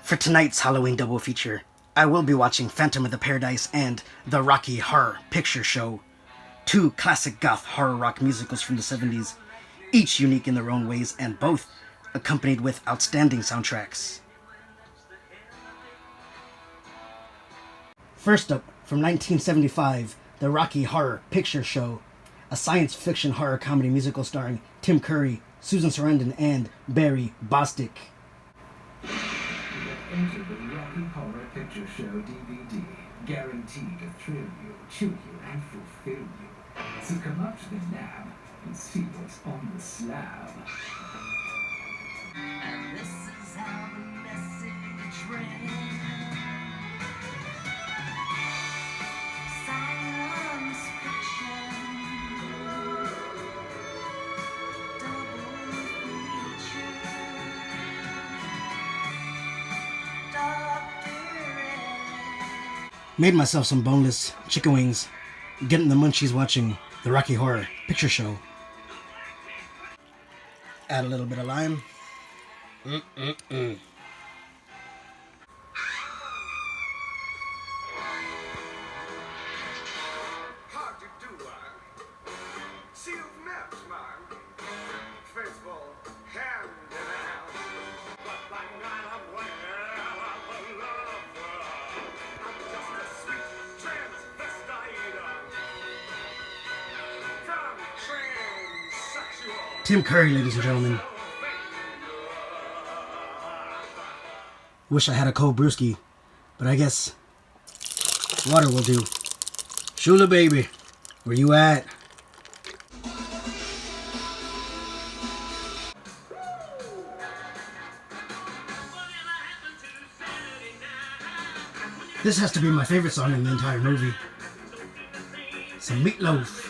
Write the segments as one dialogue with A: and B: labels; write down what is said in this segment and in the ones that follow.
A: For tonight's Halloween double feature, I will be watching Phantom of the Paradise and The Rocky Horror Picture Show, two classic goth horror rock musicals from the 70s, each unique in their own ways and both accompanied with outstanding soundtracks. First up, from 1975, The Rocky Horror Picture Show, a science fiction horror comedy musical starring Tim Curry, Susan Sarandon, and Barry Bostwick.
B: Enter the Rocky Horror Picture Show DVD, guaranteed to thrill you, chew you, and fulfill you. So come up to the lab and see what's on the slab.
C: And this is how the message ran. Science fiction, double feature.
A: Made myself some boneless chicken wings, getting the munchies watching the Rocky Horror Picture Show. Add a little bit of lime.
D: How'd you do, man? See, you've met, man. Faithful hand in hand. But I'm not aware of a lover. I'm just a sweet transvestite. From transsexual.
A: Tim Curry, ladies and gentlemen. Wish I had a cold brewski, but I guess water will do. Shula baby, where you at? This has to be my favorite song in the entire movie. Some meatloaf.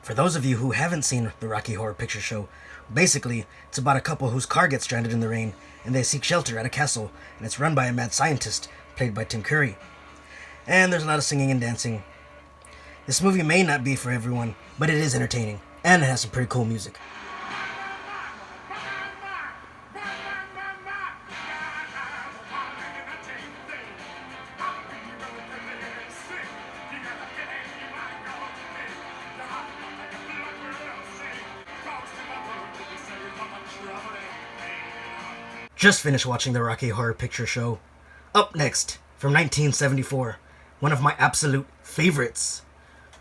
A: For those of you who haven't seen the Rocky Horror Picture Show, basically, it's about a couple whose car gets stranded in the rain, and they seek shelter at a castle, and it's run by a mad scientist, played by Tim Curry. And there's a lot of singing and dancing. This movie may not be for everyone, but it is entertaining, and it has some pretty cool music. Just finished watching the Rocky Horror Picture Show. Up next, from 1974, one of my absolute favorites,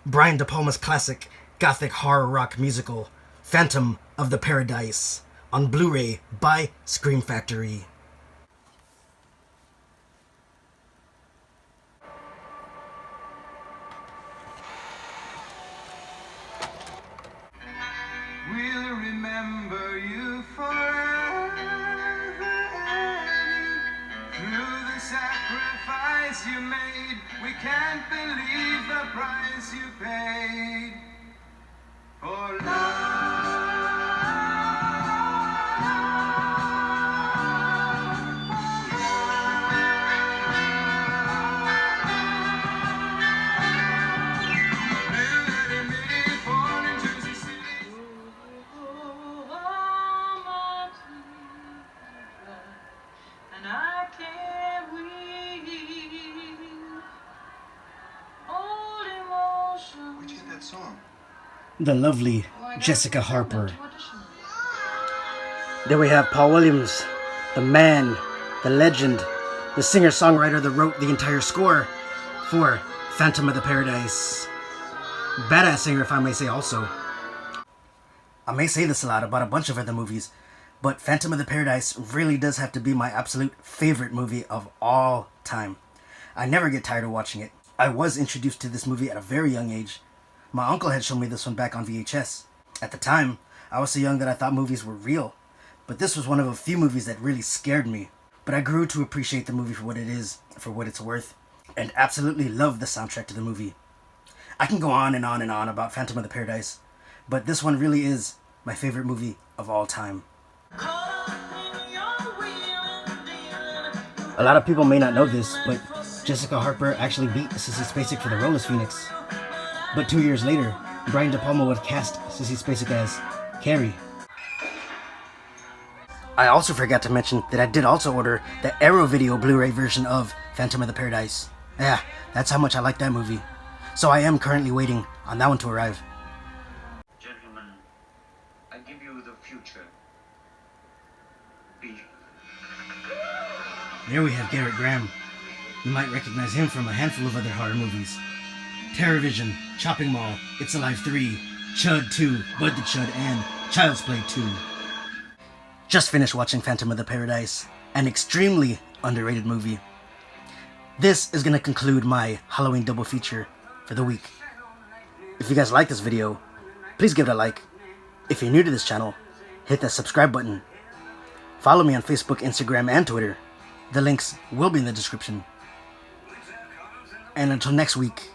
A: Brian De Palma's classic gothic horror rock musical, Phantom of the Paradise, on Blu-ray by Scream Factory.
E: We'll remember you forever, Eddie. Through the sacrifice you made, we can't believe the price you paid for love.
A: The lovely Jessica Harper. There we have Paul Williams, the man, the legend, the singer-songwriter that wrote the entire score for Phantom of the Paradise. Badass singer, if I may say also. I may say this a lot about a bunch of other movies, but Phantom of the Paradise really does have to be my absolute favorite movie of all time. I never get tired of watching it. I was introduced to this movie at a very young age. My uncle had shown me this one back on VHS. At the time, I was so young that I thought movies were real, but this was one of a few movies that really scared me. But I grew to appreciate the movie for what it is, for what it's worth, and absolutely love the soundtrack to the movie. I can go on and on and on about Phantom of the Paradise, but this one really is my favorite movie of all time. A lot of people may not know this, but Jessica Harper actually beat Sissy Spacek for the role as Phoenix. But 2 years later, Brian De Palma would cast Sissy Spacek as Carrie. I also forgot to mention that I did also order the Arrow Video Blu-ray version of Phantom of the Paradise. Yeah, that's how much I like that movie. So I am currently waiting on that one to arrive.
F: Gentlemen, I give you the future. Be.
A: There we have Garrett Graham. You might recognize him from a handful of other horror movies. Terror Vision, Chopping Mall, It's Alive 3, Chud 2, Bud the Chud, and Child's Play 2. Just finished watching Phantom of the Paradise, an extremely underrated movie. This is going to conclude my Halloween double feature for the week. If you guys like this video, please give it a like. If you're new to this channel, hit that subscribe button. Follow me on Facebook, Instagram, and Twitter. The links will be in the description. And until next week,